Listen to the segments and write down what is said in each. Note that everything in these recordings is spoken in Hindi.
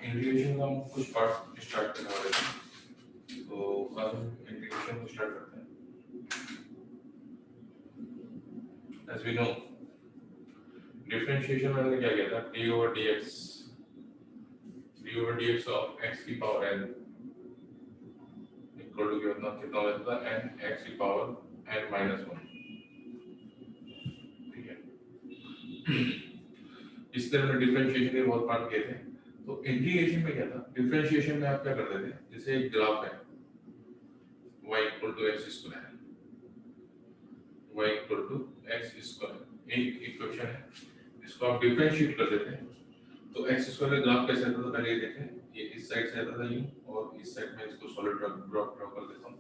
इंटीग्रेशन का हम कुछ पार्ट स्टार्ट करने वाले हैं, तो अब इंटीग्रेशन को स्टार्ट करते हैं। As we know, डिफरेंशिएशन में हमने क्या किया था, d over dx of x की पावर n इक्वल टू कितना होता था, n x की पावर n minus 1। ठीक है, इसलिए हमने डिफरेंशिएशन के बहुत पार्ट किए थे। तो इंटीग्रेशन में क्या था, डिफरेंशिएशन में आप क्या करते थे, जैसे एक ग्राफ है y equal to x square, y equal to x square, एक इक्वेशन है, इसको आप डिफरेंशिएट कर देते हैं तो x स्क्वायर का ग्राफ कैसे आता था पहले ये देखें। ये इस साइड से आता था यूं, और इस साइड में इसको सॉलिड ड्रॉ कर देता हूं।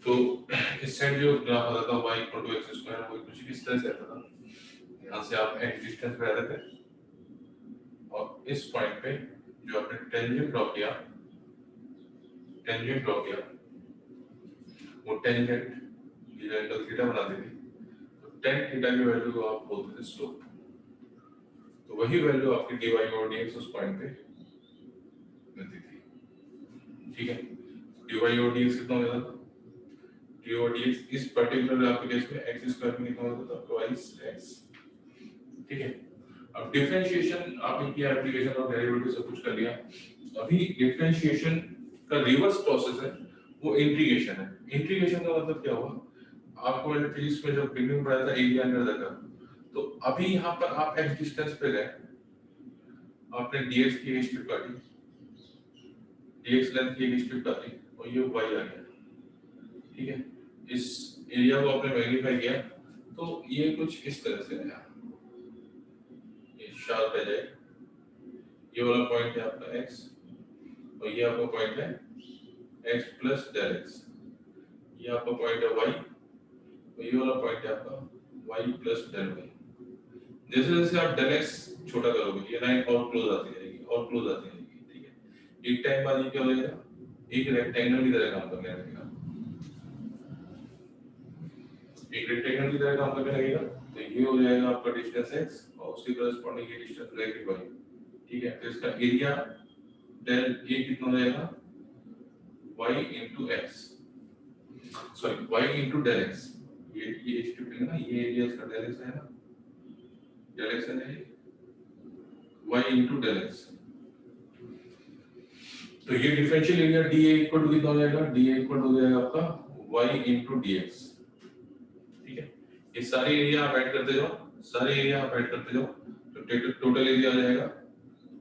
तो इस साइड जो ग्राफ आता था y equal to x square, वो कुछ इस तरह से आता था। यहाँ से आप x डिस्टेंस पे आ रहे थे और इस पॉइंट पे जो आपने टेंजेंट ड्रॉ किया, वो टेंजेंट ये जो एंगल थीटा बनाती थी, तो tan थीटा की वैल्यू को आप बोलते थे स्लोप। तो वही वैल्यू आपकी dy और dx उस पॉइंट पे मिलती थी। ठीक है, dy और dx कितना हो जाता था, dy और dx इस पर्टिकुलर आपके केस में x स्क्वायर में कितना होता था, ट्वाइस x। ठीक है, अब डिफरेंशिएशन आपने किया, एप्लीकेशन और डेरिवेटिव सब कुछ कर लिया। अभी डिफरेंशिएशन का रिवर्स प्रोसेस है, वो इंटीग्रेशन है। इंटीग्रेशन का मतलब क्या हुआ, आपको मैंने फिजिक्स में जब बिगिनिंग पढ़ाया था एरिया अंडर द कर्व, तो अभी यहाँ पर आप x डिस्टेंस पे गए, आपने dx की एक स्ट्रिप काटी, dx लेंथ की एक स्ट्रिप काटी, और ये y आ गया। ठीक है, इस एरिया को आपने मैग्नीफाई किया, तो ये कुछ इस तरह से आया, ये शार्प है जाए, ये वाला पॉइंट है आपका x, और ये आपका पॉइंट है x प्लस डेल x, ये आपका पॉइंट है y, और ये वाला पॉइंट है आपका y प्लस डेल y। जैसे जैसे आप डेल x छोटा करोगे, ये लाइन और क्लोज आती जाएगी और क्लोज आती जाएगी। ठीक है, एक टाइम बाद ये क्या हो जाएगा, एक रेक्टेंगल की तरह काम करने लगेगा, एक रेक्टेंगल की तरह काम करने लगेगा। तो ये हो जाएगा आपका डिस्टेंस x, और उसके करस्पॉन्डिंग ये डिस्टेंस रहेगी y। ठीक है, तो इसका एरिया डेल a कितना हो जाएगा, y into x, sorry y into del x। ये स्ट्रिप है ना, ये एरिया इसका del x है ना, del x है ना, y into del x। तो ये differential area dA equal to कितना हो जाएगा, dA इक्वल टू हो जाएगा आपका y into dx। ठीक है, ये सारे एरिया आप ऐड करते जाओ, सारे एरिया आप ऐड करते जाओ, तो टोटल एरिया आ जाएगा।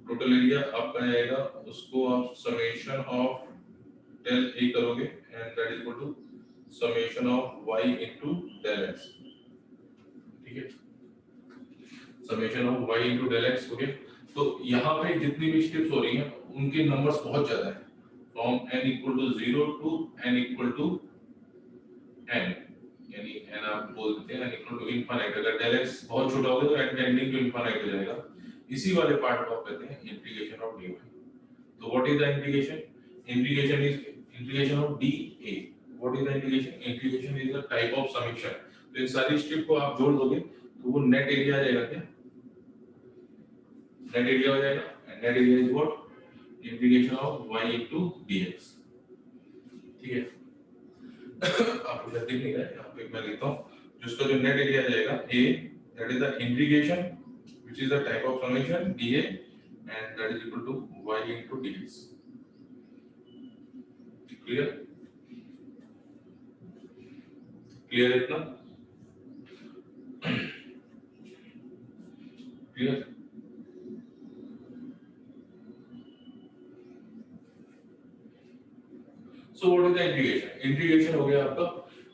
टोटल एरिया आपका आएगा, उसको आप समेशन ऑफ del a करोगे, and that is equal to summation of y into del x। ठीक है, summation of y into del x। Okay, तो यहाँ पे जितनी भी स्टेप्स हो रही हैं उनके नंबर्स बहुत ज्यादा है, from n equal to 0 to n equal to n, यानी n आप बोल देते हैं n इक्वल टू इनफाइनाइट। अगर del x बहुत छोटा होगा तो n टेंडिंग टू इनफाइनाइट हो जाएगा। इसी वाले पार्ट को आप कहते हैं इंटीग्रेशन ऑफ dy। तो what is the integration, integration is integration of dA। What is the integration, integration is the type of summation. तो इन सारी स्टेप को आप जोड़ दोगे तो वो नेट एरिया आ जाएगा। क्या नेट एरिया हो जाएगा, and net area is what, integration of y into dx। ठीक है, आपको जल्दी नहीं है, यहाँ पे मैं लिखता हूँ, जिसका जो नेट एरिया जाएगा a, that is the integration which is the type of summation dA, and that is equal to y into dx। Clear, clear इतना, clear. So what is the integration? Integration हो गया आपका,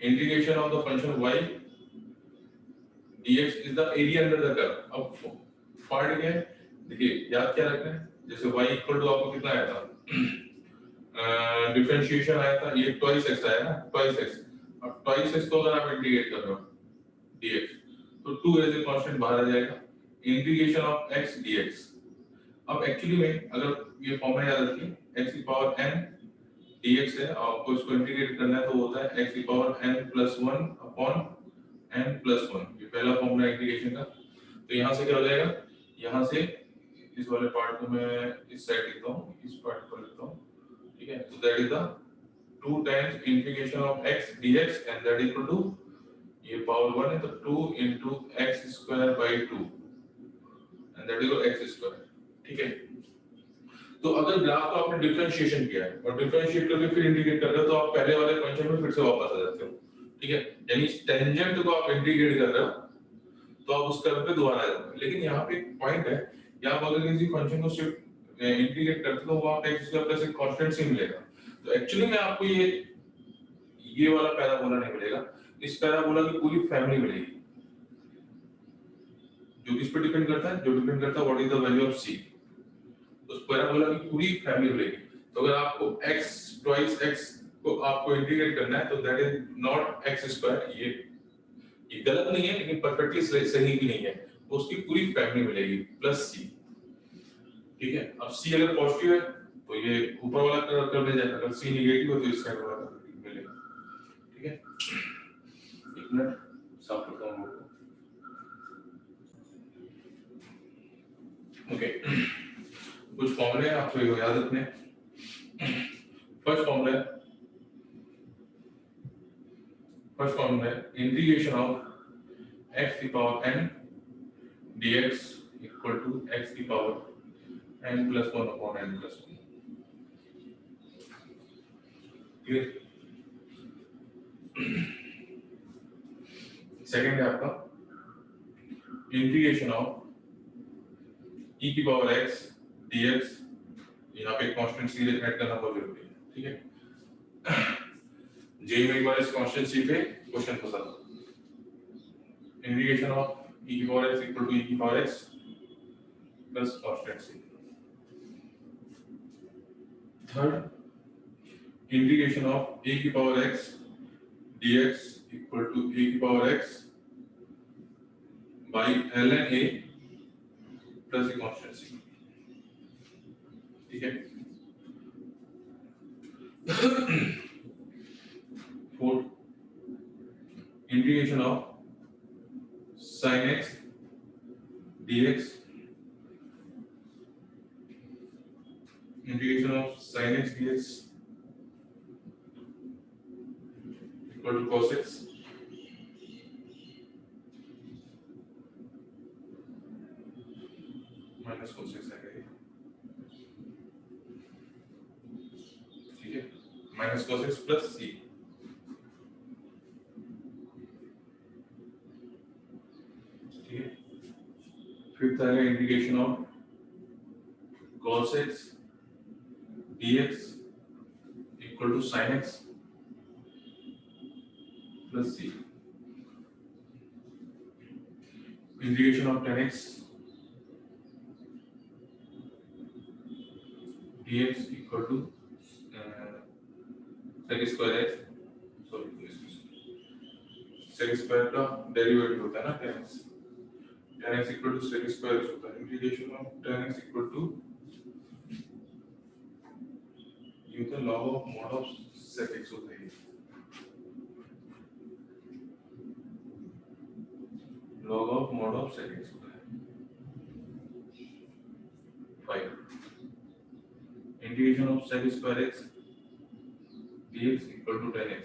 integration of the function y dx is the area under the curve. अब पार्ट क्या है, देखिए याद क्या रखना है, जैसे y इक्वल टू आपको कितना आया था, डिफरेंशिएशन आया था, ये ट्वाइस x आया ना, ट्वाइस x. अब ट्वाइस x को अगर आप इंटीग्रेट कर रहे हो dx, तो 2 एज ए कांस्टेंट बाहर आ जाएगा, इंटीग्रेशन ऑफ x dx. अब एक्चुअली में अगर ये फॉर्मूला याद रखिए, x की पावर n dx है, आपको इसको इंटीग्रेट करना है तो होता है x की power n plus 1 upon n plus 1. ये पहला फॉर्मूला इंटीग्रेशन का. तो यहाँ से क्या हो जाएगा, यहाँ से इस वाले पार्ट को मैं इस साइड लिखता हूँ, इस पार्ट को लिखता हूँ, ठीक है. तो that is the 2 times integration of x dx and that equal to, ये पावर 1 है तो 2 into x square by 2 and that is x square. ठीक है. तो अगर ग्राफ को आपने डिफरेंशिएशन किया है और डिफरेंशिएट करके फिर इंटीग्रेट कर रहे हो, तो आप पहले वाले फंक्शन में फिर से वापस आ जाते हो. ठीक है, यानी टेंजेंट को आप इंटीग्रेट कर रहे हो तो आप उस कर्व पे दोबारा आ जाते हो. लेकिन यहाँ पे एक पॉइंट है, या आप अगर किसी फंक्शन को सिर्फ इंटीग्रेट करते हो तो वो आप x स्क्वायर प्लस एक कांस्टेंट से मिलेगा. तो एक्चुअली में आपको ये वाला पैराबोला नहीं मिलेगा, इस पैराबोला की पूरी फैमिली मिलेगी. जो किस पे डिपेंड करता है, जो डिपेंड करता है what is the value of c, उस पैराबोला की पूरी फैमिली मिलेगी. तो अगर आपको x ट्वाइस x को आपको इंटीग्रेट करना है तो that is not x square. ये गलत नहीं है लेकिन परफेक्टली सही भी नहीं है, उसकी पूरी फैमिली मिलेगी प्लस c. ठीक है. अब c अगर पॉजिटिव है तो ये ऊपर वाला कर ले जाएगा, अगर c नेगेटिव है तो इस साइड वाला मिलेगा. ठीक है, एक मिनट साफ करता हूं. ओके, कुछ फॉर्मूले आपको याद रखने. फर्स्ट फॉर्मूला है इंटीग्रेशन ऑफ x की power n dx equal to x की power n plus 1 upon n plus 1. Clear. Second है आपका इंटीग्रेशन ऑफ e की पावर x dx. यहाँ पे कांस्टेंट c ऐड करना बहुत जरूरी है. ठीक है, जे में एक बार इस कांस्टेंट c पे क्वेश्चन फंसा था. इंटीग्रेशन ऑफ e की power x equal to e की power x plus constant c. Third, integration of a की power x dx equal to a की power x by ln a plus a constant c. ठीक है. Fourth, integration of sin x dx, integration of sin x dx equal to cos x minus cos x आएगा. ठीक है, minus cos x plus c. ठीक है. फिफ्थ आएगा integration of cos x dx equal to sin x plus c. Integration of tan x dx equal to sec square x, sorry sec square का डेरिवेटिव होता है ना tan x. tan x equal to sec square x होता है. Integration of tan x equal to ये होता है log of mod of sec x होता है. log of mod of sec x होता है. 5, integration of sec square x dx equal to tan x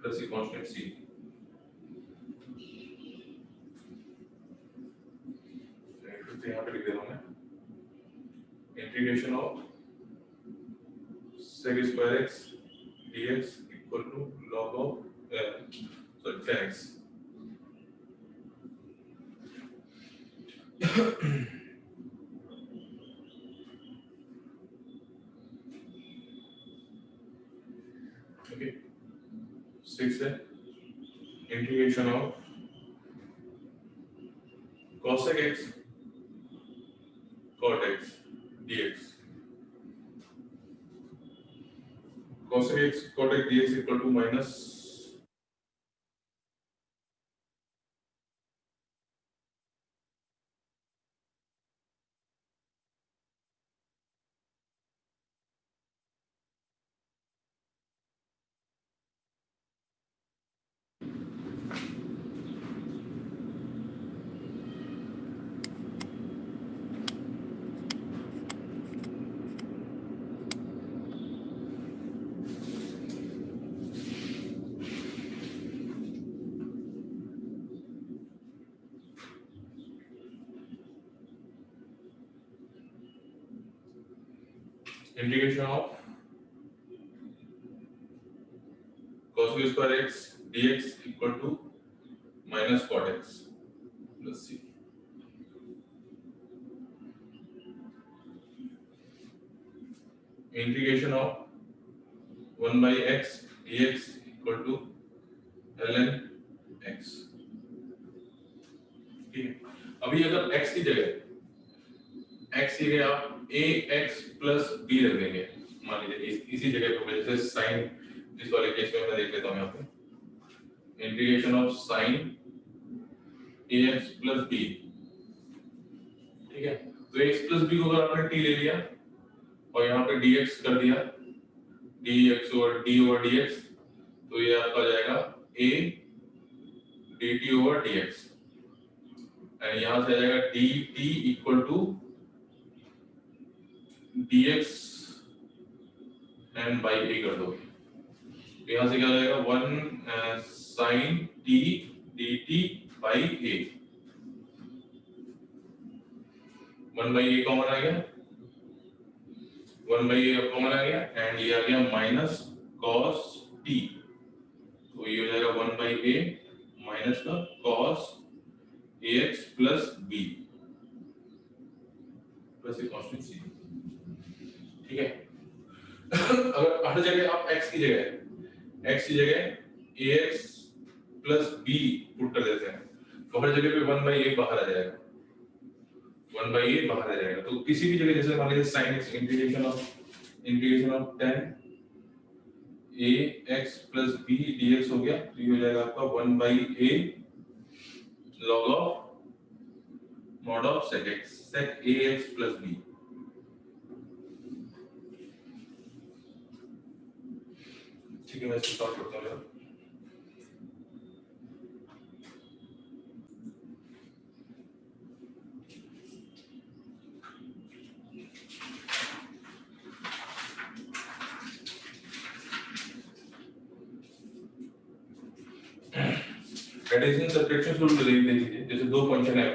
plus a constant c. तो यहाँ पे लिख दे रहा हूँ मैं, integration of sec square x dx equal to log of tan x. Okay. 6 है integration of cosec x cot x dx. Cosec x cot x dx equal to minus integration of cos square x dx equal to minus cot x plus c. Integration of 1 by x dx equal to ln x. ठीक है, अभी अगर x की जगह x की जगह आप ax plus b रख देंगे, मान लीजिए इसी जगह पे, जैसे साइन इस वाले केस में मैं देख लेता हूं यहाँ पे integration of sine ax plus b, ठीक है। तो x plus b को अगर आपने t ले लिया और यहाँ पे dx कर दिया, dx over d over dx, तो ये आपका जाएगा a dt over dx, and यहाँ से आ जाएगा dt equal to dx and by a कर दोगे, तो यहाँ से क्या आ जाएगा 1 sin t dt by a, 1 by a common आ गया, 1 बाई a कॉमन आ गया, एंड ये आ गया माइनस cos t, तो ये हो जाएगा 1 बाई a माइनस का cos ax plus b plus a constant c, ठीक है। अगर हर जगह आप x की जगह ax प्लस b पुट कर देते हैं, तो हर जगह पे 1 बाई a बाहर आ जाएगा, 1 बाई a बाहर आ जाएगा। तो किसी भी जगह जैसे मान लीजिए sin x integration of tan ax plus b dx हो गया, तो ये हो जाएगा आपका 1 by a log of mod of sec ax plus b। ठीक है, मैं इसको सॉल्व करता हूँ। एडिशन सब्ट्रैक्शन रूल देख लीजिए, जैसे दो फंक्शन है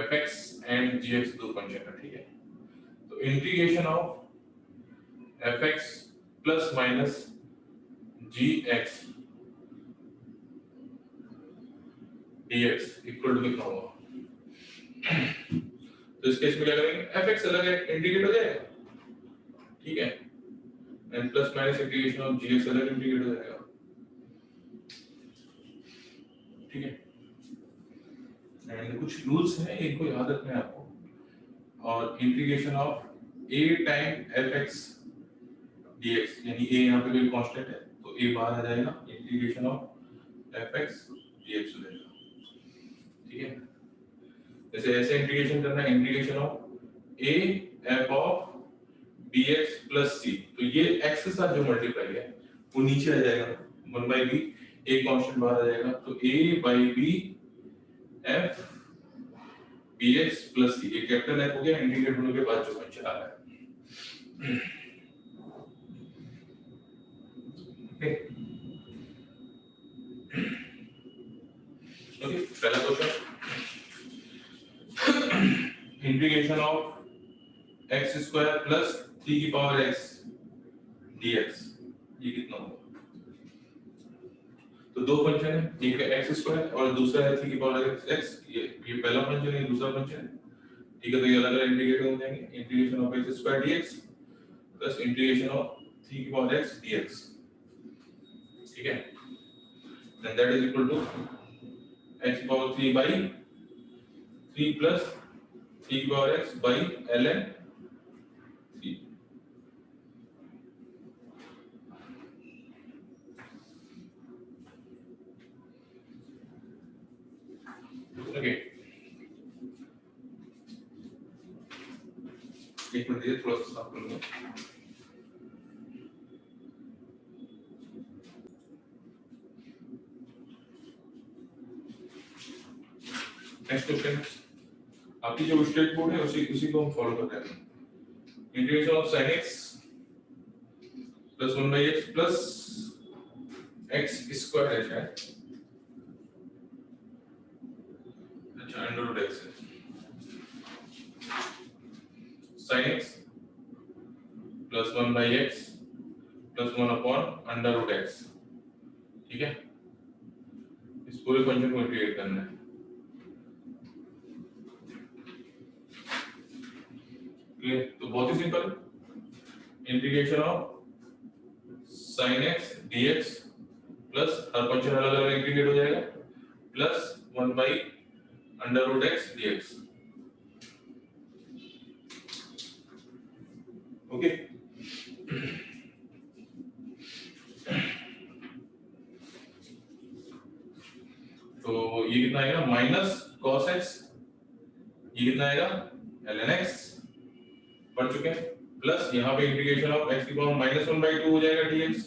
fx एंड gx, दो फंक्शन है, ठीक है। तो integration of fx plus minus gx dx equal to कितना होगा, तो इस केस में क्या करेंगे, fx अलग है, इंटीग्रेट हो जाएगा, ठीक है, and plus minus integration of gx अलग इंटीग्रेट हो जाएगा, ठीक है। एंड कुछ रूल्स हैं, इनको याद रखना है आपको, और integration of a time fx dx, यानी a यहाँ पे कोई कांस्टेंट है तो a बाहर आ जाएगा, इंटीग्रेशन ऑफ fx dx हो जाएगा, ठीक है। जैसे ऐसे इंटीग्रेशन करना है, integration of a f of bx plus c, तो ये x के साथ जो मल्टीप्लाई है वो नीचे आ जाएगा, 1 बाई b, a कांस्टेंट बाहर आ जाएगा, तो a by b f bx plus c, ये कैपिटल F हो गया, इंटीग्रेट होने के बाद जो फंक्शन आ रहा है, ओके। पहला question, integration of x square plus 3 की पावर x dx, ये कितना होगा। तो दो फंक्शन है, एक है x स्क्वायर और दूसरा है 3 की पावर x, ये पहला फंक्शन है, दूसरा फंक्शन है, ठीक है। तो ये अलग अलग इंटीग्रेट हो जाएंगे, integration of x square dx plus integration of 3 की पावर x dx, ठीक है। Then that is equal to x power 3 by 3 plus 3 की power x by ln 3। Okay, एक मिनट दीजिए, थोड़ा सा साफ कर लूंगा। नेक्स्ट क्वेश्चन, आपकी जो स्टेट बोर्ड है उसी को हम फॉलो कर रहे हैं। Integration of sin x plus 1 by x plus x square है शायद, अच्छा अंडर रूट x है, sin x plus 1 by x plus 1 upon under root x, ठीक है। इस पूरे फंक्शन को इंटीग्रेट करना है। क्लियर? तो बहुत ही simple, integration of sin x dx plus हर फंक्शन अलग अलग इंटीग्रेट हो जाएगा plus 1 by under root x dx। Okay, तो ये कितना आएगा माइनस cos x, ये कितना आएगा ln x पढ़ चुके हैं, प्लस यहाँ पे इंटीग्रेशन ऑफ x की पावर माइनस 1 बाई 2 हो जाएगा dx।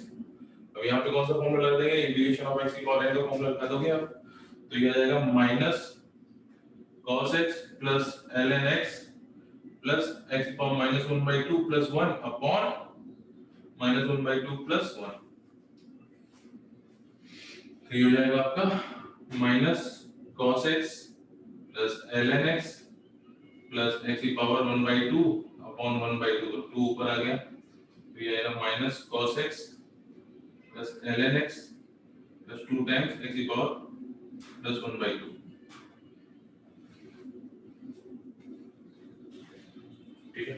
अब यहाँ पे कौन सा फॉर्मूला लगा देंगे, इंटीग्रेशन ऑफ x की पावर n का फॉर्मूला लगा दोगे आप, तो ये आ जाएगा minus cos x plus ln x plus x की power minus 1 by 2 plus 1 upon minus 1 by 2 plus 1। तो ये हो जाएगा आपका minus cos x plus ln x plus x की पावर 1 बाई 2 अपॉन 1 बाई 2, तो 2 ऊपर आ गया, तो ये आएगा minus cos x plus ln x plus 2 times x की पावर प्लस 1 बाई 2, ठीक है।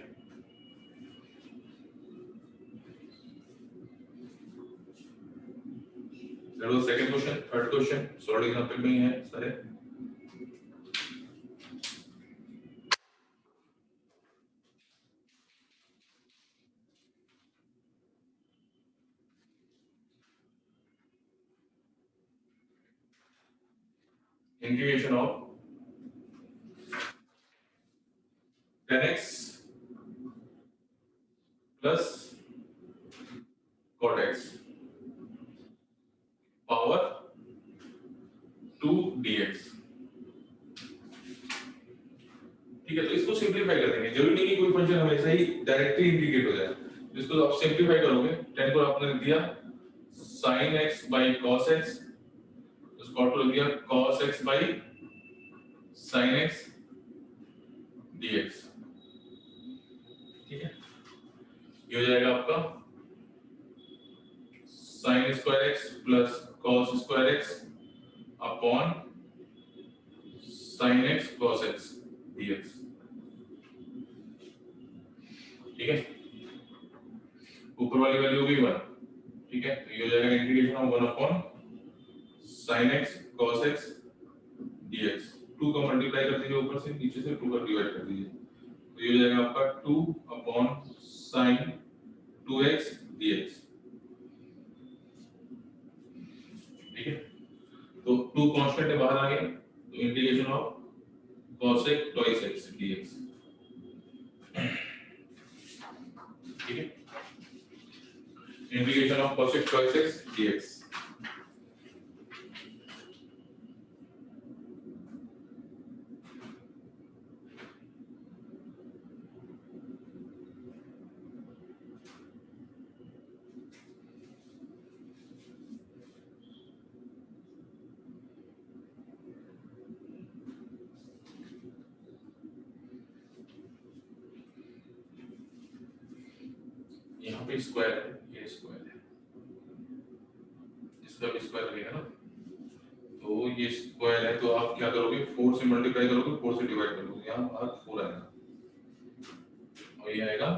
That was second question. Third question solid example में ही है सारे। Integration of tan x plus cot x power 2 dx, ठीक है। तो इसको सिंपलीफाई कर देंगे, जरूरी नहीं कि कोई फंक्शन हमेशा ही डायरेक्टली इंटीग्रेट हो जाए, इसको आप सिंपलीफाई करोगे, tan को आपने दिया sin x by cos x, उसको ऑटो लिख दिया cos x by sin x dx, ठीक है। ये हो जाएगा आपका sin square x plus cos square x upon sin x cos x dx, ठीक है। ऊपर वाली वैल्यू भी 1, ठीक है। तो ये हो जाएगा integration of 1 upon sin x cos x dx, 2 का मल्टीप्लाई कर दीजिए ऊपर से, नीचे से 2 का डिवाइड कर दीजिए, तो ये हो जाएगा आपका 2 अपॉन sin 2x dx, ठीक है। तो 2 कांस्टेंट है बाहर आ गया, तो integration of cos x twice x dx, ठीक है। Integration of cos x twice x dx, यहाँ पे स्क्वायर है, ये स्क्वायर है, इसका भी स्क्वायर लगेगा ना, तो ये स्क्वायर है, तो आप क्या करोगे 4 से मल्टीप्लाई करोगे, 4 से डिवाइड करोगे, यहाँ बाहर 4 आएगा और ये आएगा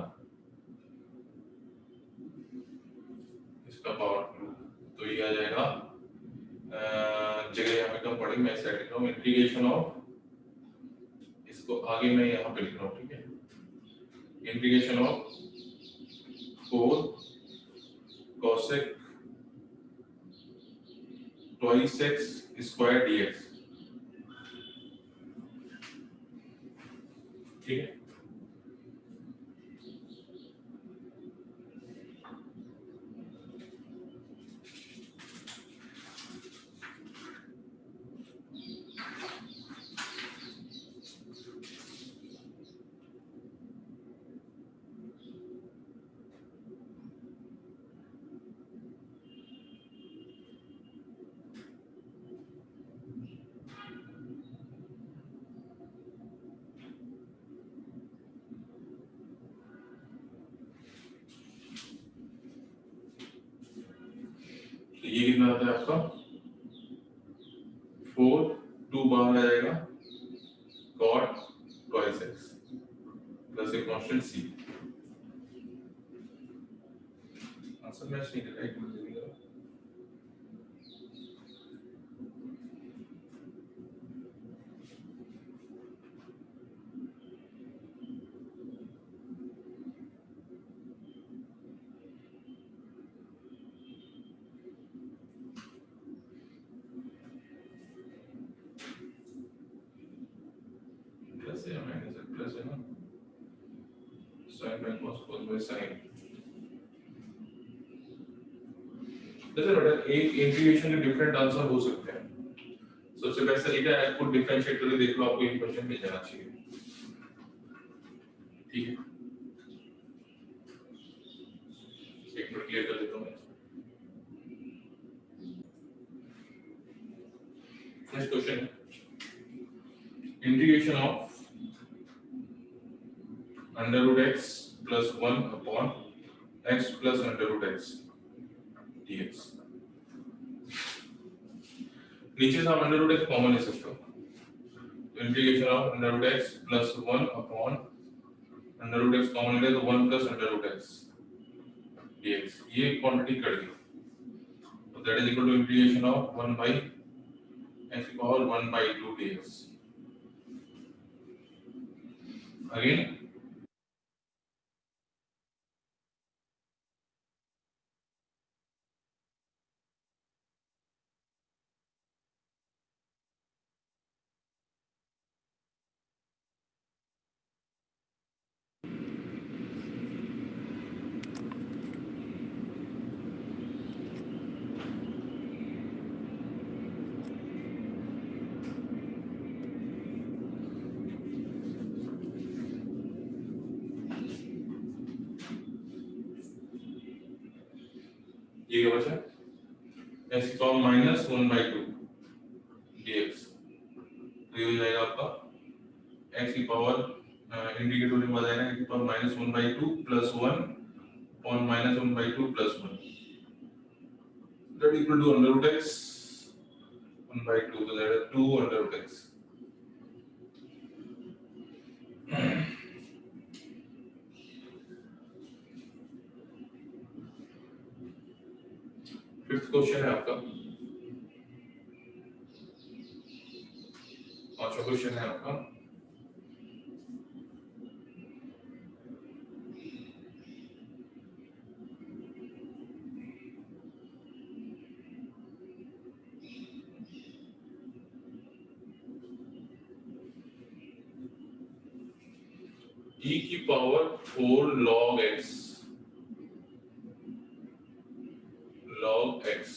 इसका पावर 2, तो ये आ जाएगा जगह यहाँ पे कम पड़ेगी, मैं सेट लिख रहा हूँ इंटीग्रेशन ऑफ इसको आगे मैं यहाँ पे लिख रहा हूँ, ठीक है। Integration of 4 cosec twice x square dx, ठीक है। तो ये कितना आता है आपका 4, 2 बाहर आ जाएगा cot twice x प्लस एक कांस्टेंट c। आंसर मैच नहीं कर रहा है, एक मिनट देखिएगा। प्लस है या माइनस है? प्लस है ना, sin by cos cos by sin। जैसे बेटा एक इंटीग्रेशन के डिफरेंट आंसर हो सकते हैं। सबसे बेस्ट तरीका है खुद डिफरेंशिएट करके देख लो, आपको ये क्वेश्चन मिल जाना चाहिए, ठीक है। एक मिनट क्लियर कर देता हूँ। नेक्स्ट क्वेश्चन है integration of under root x plus 1 upon x plus under root x dx। नीचे से आप अंडर रूट x कॉमन ले सकते हो, तो integration of under root x plus 1 upon under root x common ले तो 1 plus under root x dx, ये क्वांटिटी कट गई, तो that is equal to integration of 1 by x की पावर 1 बाय 2 dx। अगेन ये क्या बचा x की पावर माइनस 1 बाय 2 dx, तो ये हो जाएगा आपका x की पावर इंडिकेटर में आ जाएगा x की power minus 1 by 2 plus 1 upon minus 1 by 2 plus 1 that equal to under root x 1 by 2, तो that is 2 under root x। Fifth question है आपका, पांचवा क्वेश्चन है आपका e की पावर 4 log x,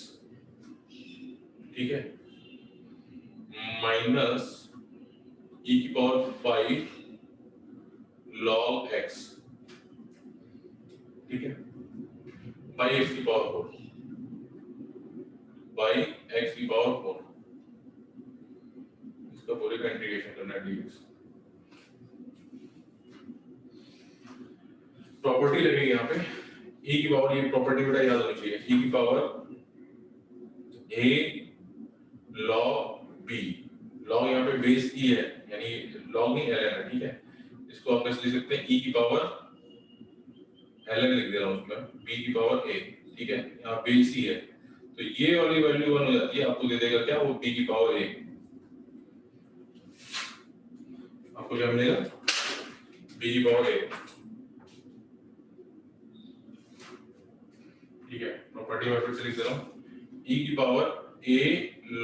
ठीक है, माइनस e की पावर 5 log x, ठीक है, बाई x की पावर 4, बाई x की पावर 4, इसका पूरे का इंटीग्रेशन करना है dx। प्रॉपर्टी लगेगी यहाँ पे e की पावर, ये प्रॉपर्टी बेटा याद होनी चाहिए, e की power a log b, log यहाँ पे बेस e है, यानी log नहीं ln है, ठीक है। इसको आप कैसे लिख सकते हैं, e की पावर ln लिख दे रहा हूँ उसमें, b की पावर a, ठीक है, यहाँ बेस e है, तो ये वाली वैल्यू 1 हो जाती है, आपको दे देगा क्या, वो b की पावर a। आपको क्या मिलेगा, b की पावर a। ठीक है, प्रॉपर्टी में फिर से लिख दे रहा हूँ, e की पावर a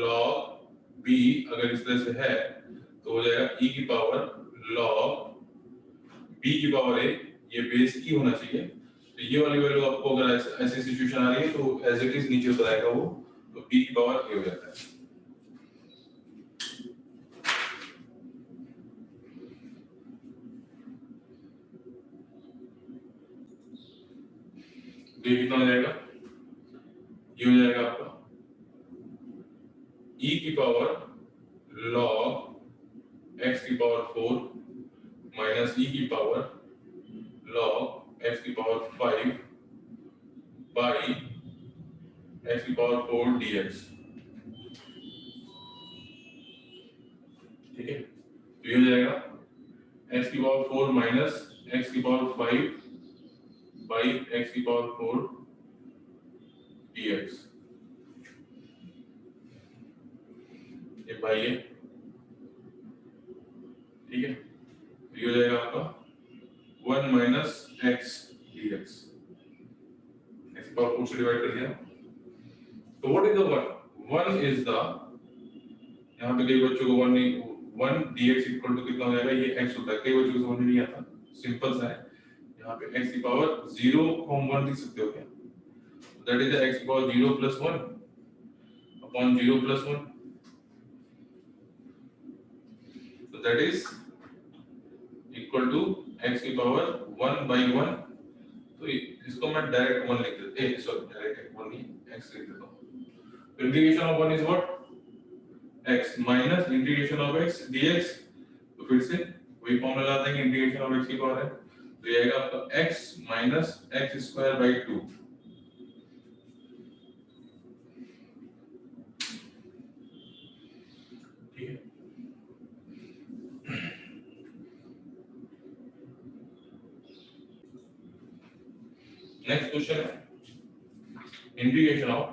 log b अगर इस तरह से है तो हो जाएगा e की पावर log b की पावर a, ये बेस की होना चाहिए। तो ये वाली वैल्यू आपको अगर ऐसी सिचुएशन आ रही है तो एज इट इज नीचे उतर आएगा वो, तो b की पावर a हो जाता है। तो ये कितना हो जाएगा, ये हो जाएगा आपका e की पावर log x की पावर 4 माइनस e की पावर log x की पावर 5 बाई x की पावर 4 dx। ठीक है, तो ये हो जाएगा x की पावर 4 माइनस x की पावर 5 बाई x की पावर 4 dx। ये बाई है, ठीक है, तो ये हो जाएगा आपका 1 माइनस x dx। x की पावर 4 से डिवाइड कर दिया, तो what is the 1 is the, यहाँ पे कई बच्चों को 1 नहीं, 1 dx इक्वल टू कितना हो जाएगा, ये x होता है, कई बच्चों को समझ में नहीं आता, सिंपल सा है। यहाँ पे x की पावर 0 को हम 1 लिख सकते हो क्या, दैट इज x की power 0 plus 1 upon 0 plus 1, so that is equal to x की पावर 1 by 1। तो इसको मैं डायरेक्ट 1 लिख देता हूं, सॉरी डायरेक्ट 1 नहीं, x लिख देता हूं। तो integration of 1 is what, x minus integration of x dx। तो फिर से वही फॉर्मूला लाते हैं, इंटीग्रेशन ऑफ x की पावर है, तो ये आएगा आपका x minus x square by 2। ठीक है, नेक्स्ट क्वेश्चन है integration of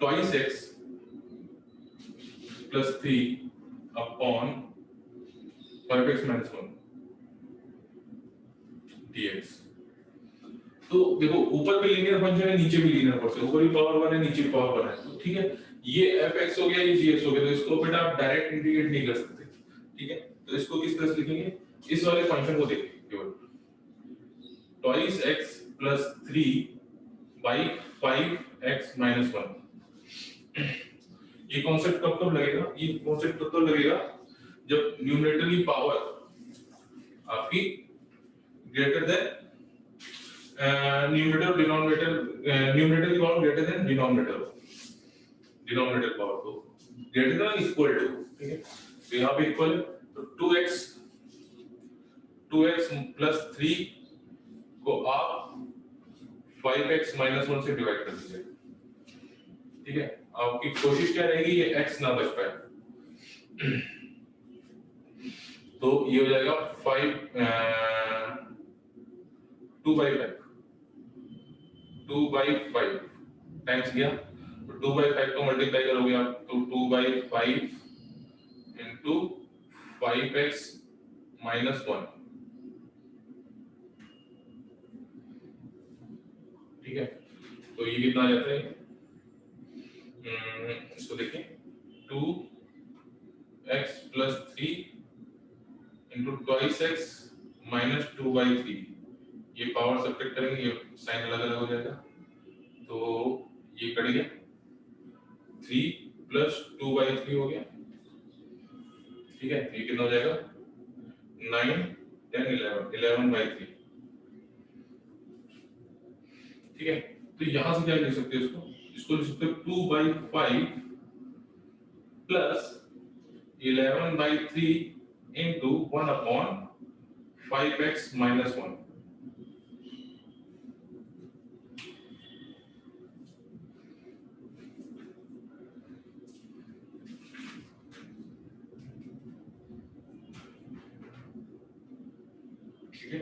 twice x plus 3 upon 5x minus 1 dx। तो देखो ऊपर भी लीनियर फंक्शन है, नीचे भी लीनियर फंक्शन है, ऊपर भी पावर 1 है, नीचे भी पावर 1 है, तो ठीक है, ये fx हो गया, ये gx हो गया, तो इसको बेटा आप डायरेक्ट इंटीग्रेट नहीं कर सकते। ठीक है, तो इसको किस तरह से लिखेंगे, इस वाले फंक्शन को देखिए केवल, twice x plus 3 by 5x minus 1। ये कॉन्सेप्ट कब कब लगेगा, ये कॉन्सेप्ट तब तक लगेगा जब न्यूमरेटर की पावर आपकी ग्रेटर देन न्यूमरेटर की power greater than denominator power, तो ग्रेटर देन इक्वल टू, ठीक है, तो यहाँ पे इक्वल, तो 2x प्लस 3 को आप 5x माइनस 1 से डिवाइड कर दीजिए। ठीक है, आपकी कोशिश क्या रहेगी, ये x ना बच पाए, तो ये हो जाएगा 2 by 5 टाइम्स गया, तो 2 by 5 को मल्टीप्लाई करोगे आप, तो 2 by 5 into 5x minus 1। ठीक है, तो ये कितना आ जाता है, इसको देखिए, 2x plus 3 into twice x minus 2 by 3, ये पावर सब्ट्रैक्ट करेंगे, ये साइन अलग अलग हो जाएगा, तो ये कट गया, 3 plus 2 by 3 हो गया। ठीक है, ये कितना हो जाएगा, 9 10 11 by 3। ठीक है, तो यहां से क्या लिख सकते हैं, इसको लिख सकते हो 2 by 5 plus 11 by 3 into 1 upon 5x minus 1। ठीक है,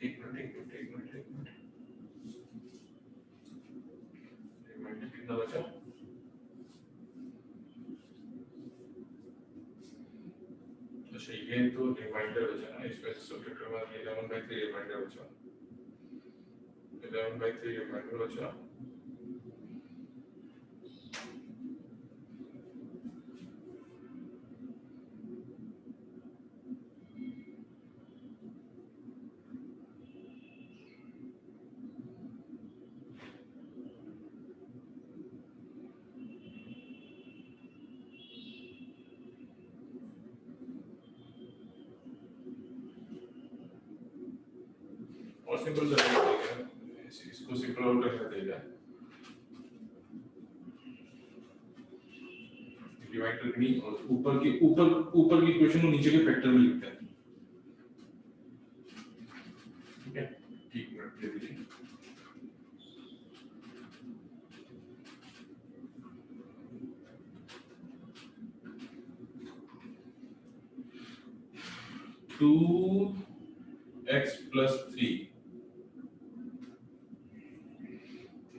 एक मिनट रिमाइंडर कितना बचा? अच्छा ये तो रिमाइंडर बचा ना, इसमें सब्ट्रैक्ट करवा दिया 11/3 रिमाइंडर बचा, 11/3 रिमाइंडर बचा। और सिंपल कर देगा, इसको सिंपल और कर देगा। डिवाइड करनी और ऊपर की इक्वेशन को नीचे के फैक्टर में लिखते हैं। ठीक है, एक मिनट दे दीजिए। टू एक्स प्लस 3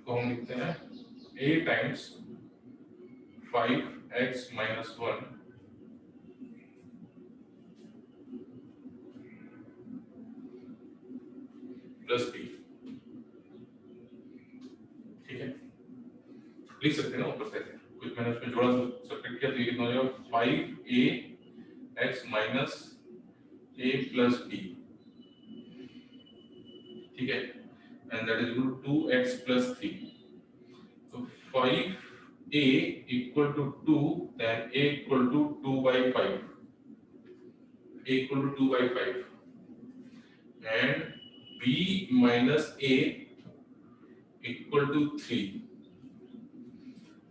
को हम लिखते हैं a times 5x minus 1 plus b। ठीक है, लिख सकते हैं ना ऊपर से, कुछ मैंने उसमें जोड़ा सब्ट्रैक्ट किया तो ये कितना हो जाएगा 5ax minus a plus b। ठीक है, and that is equal to 2x plus 3. So 5a equal to 2, then a equal to 2 by 5. A equal to 2 by 5. And b minus a equal to 3.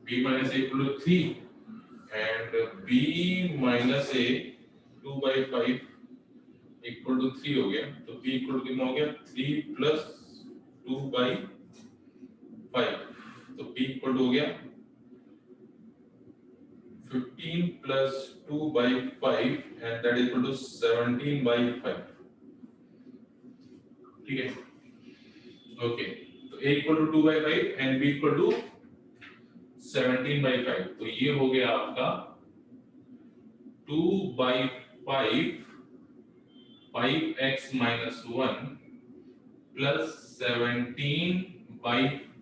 B minus a equal to 3. And b minus a 2 by 5 equal to 3 हो गया, तो b इक्वल टू कितना हो गया 3 प्लस 2 बाई 5, तो b इक्वल टू हो गया 15 plus 2 by 5 and that equal to 17 by 5। ठीक है, ओके, तो a equal to 2 by 5 and b equal to 17 by 5, तो ये हो गया आपका 2 by 5 5x minus 1 plus 17 by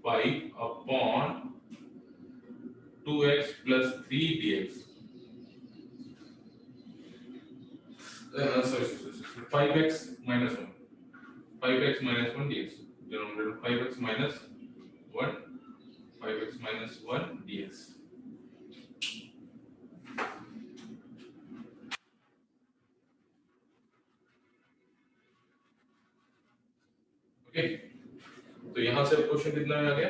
5 upon 2x plus 3 dx. Sorry, 5x minus 1. 5x minus 1 dx. Denominator 5x minus 1. 5x minus 1 dx. Okay, तो यहां से क्वेश्चन कितना आ गया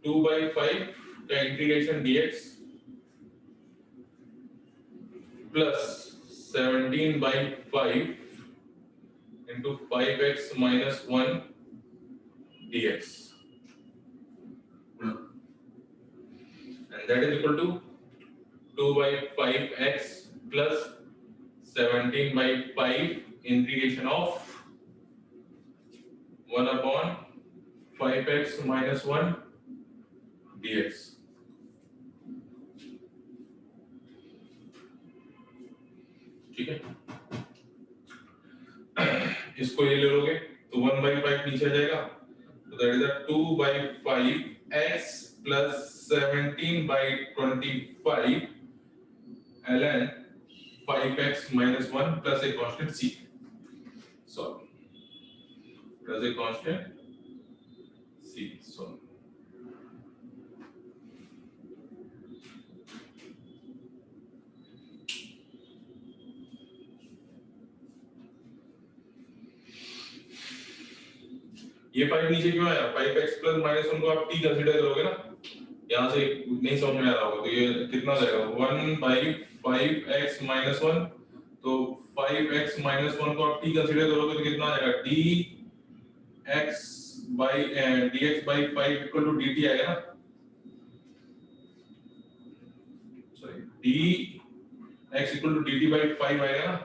2 by 5 का integration dx plus 17 by 5 into 5x minus 1 dx, and that is equal to 2 by 5x plus 17 by 5 integration of 1 upon 5x minus 1 dx. ठीक है, इसको ये ले लोगे तो 1 by 5 नीचे आ जाएगा, तो that is a 2 by 5x plus 17 by 25 ln 5x minus 1 plus a constant c. Solve. Plus a constant c. Solve. ये 5 नीचे क्यों आया? 5x plus minus 1 को आप t कंसीडर करोगे ना, यहाँ से नहीं समझ में आ रहा होगा, तो ये कितना जाएगा 1 by 5x minus 1, तो 5x minus 1 को आप t कंसीडर करोगे तो कितना आ जाएगा dx by dx by 5 equal to dt आएगा ना, sorry dx equal to dt by 5 आएगा ना,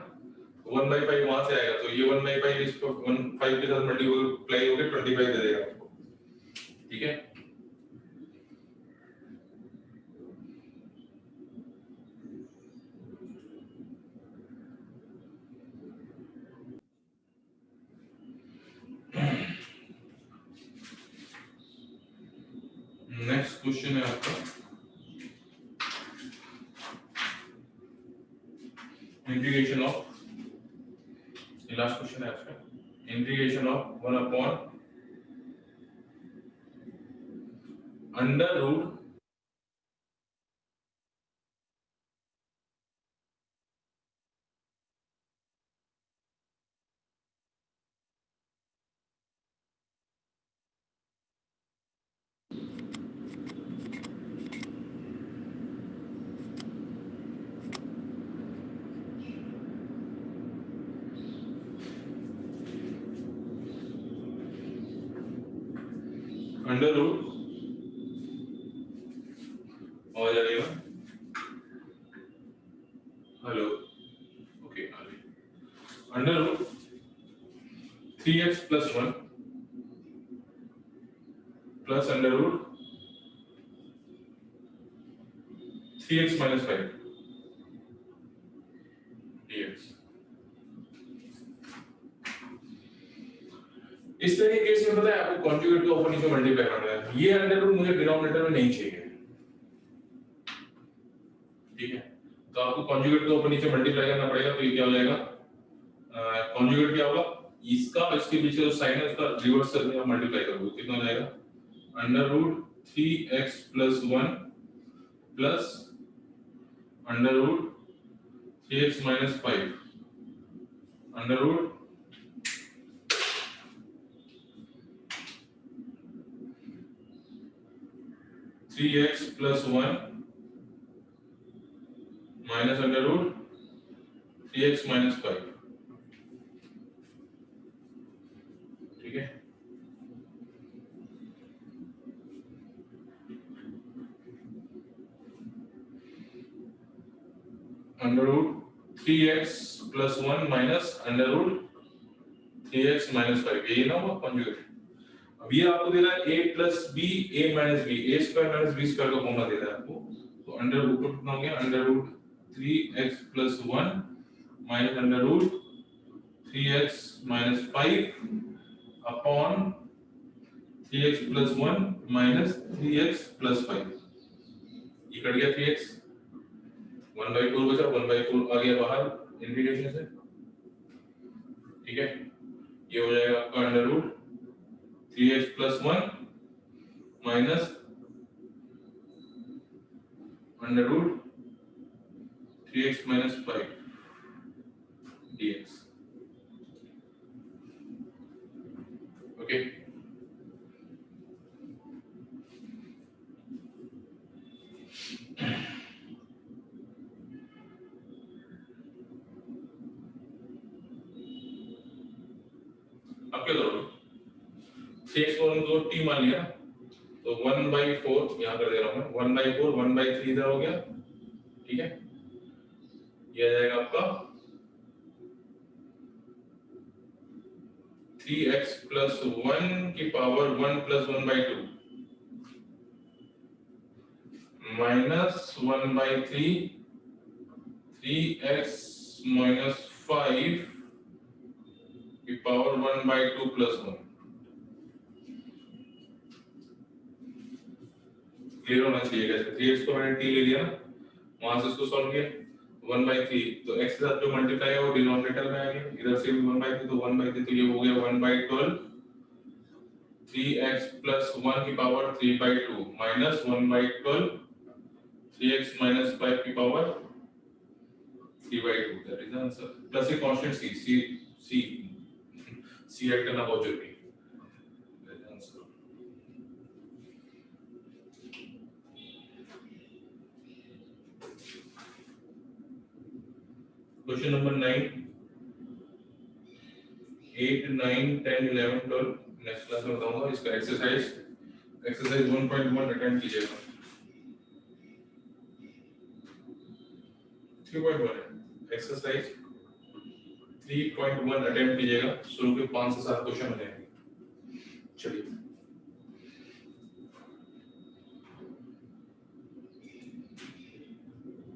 1 by 5 वहां से आएगा, तो ये 1 by 5 इसको 1 5 के साथ मल्टीप्लाई होके 25 दे देगा आपको, ठीक है। नेक्स्ट क्वेश्चन है आपका इंटीग्रेशन ऑफ, ये लास्ट क्वेश्चन है आपका, integration of 1 upon under root under root और जाएगा, hello, okay, under root 3x plus 1 plus under root 3x minus 5 dx। इस तरह के केस में पता है आपको कॉन्जुगेट का ऊपर नीचे मल्टीप्लाई करना है, ये अंडर रूट मुझे डिनोमिनेटर में नहीं चाहिए, ठीक है। तो आपको कॉन्जुगेट का ऊपर नीचे मल्टीप्लाई करना पड़ेगा, तो ये क्या हो जाएगा, कॉन्जुगेट क्या होगा, इसका और इसके बीच जो साइन है उसका रिवर्स करके आप मल्टीप्लाई करोगे, कितना हो जाएगा, under root 3x plus 1 plus under root 3x minus 5 under root 3x plus 1 minus under root 3x minus 5, ठीक है। Under root 3x plus 1 minus under root 3x minus 5, ये ना होगा कॉन्जुगेट। अब ये आपको दे रहा है a plus b a minus b, a square minus b square का फॉर्मूला दे रहा है आपको, तो अंडर ऊपर कितना हो गया, under root 3x plus 1 minus under root 3x minus 5 upon 3x plus 1 minus 3x plus 5, ये कट गया 3x, 1/4 बचा, 1/4 आ गया बाहर इंटीग्रेशन से, ठीक है। ये हो जाएगा आपका under root 3x plus 1 minus under root 3x minus 5 dx, okay. अब क्या करोगे, 3x को हमको t मान लिया, तो 1/4 यहाँ कर दे रहा हूँ मैं, 1/4 1/3 इधर हो गया, ठीक है। ये आ जाएगा आपका 3x प्लस 1 की power 1 plus 1/2 minus 1/3 3x minus 5 की पावर 1/2 प्लस 1, क्लियर होना चाहिए कैसे, 3x को मैंने t ले लिया ना, वहां से इसको सॉल्व किया, 1/3 तो x के साथ जो मल्टीप्लाई है वो डिनोमिनेटर में आ गया, इधर से भी 1/3 तो 1/3, तो ये हो गया 1/12 3x प्लस 1 की पावर 3/2 माइनस 1/12 3x माइनस 5 की power 3/2, that is answer. Plus a constant c add करना बहुत जरूरी है। क्वेश्चन नंबर 9, 8, 9, 10, 11, 12 नेक्स्ट क्लास में बताऊंगा। इसका एक्सरसाइज 1.1 अटेम्प्ट कीजिएगा। 3.1 एक्सरसाइज 3.1 अटेम्प्ट कीजिएगा, शुरू के 5 से 7 क्वेश्चन हो जाएंगे। चलिए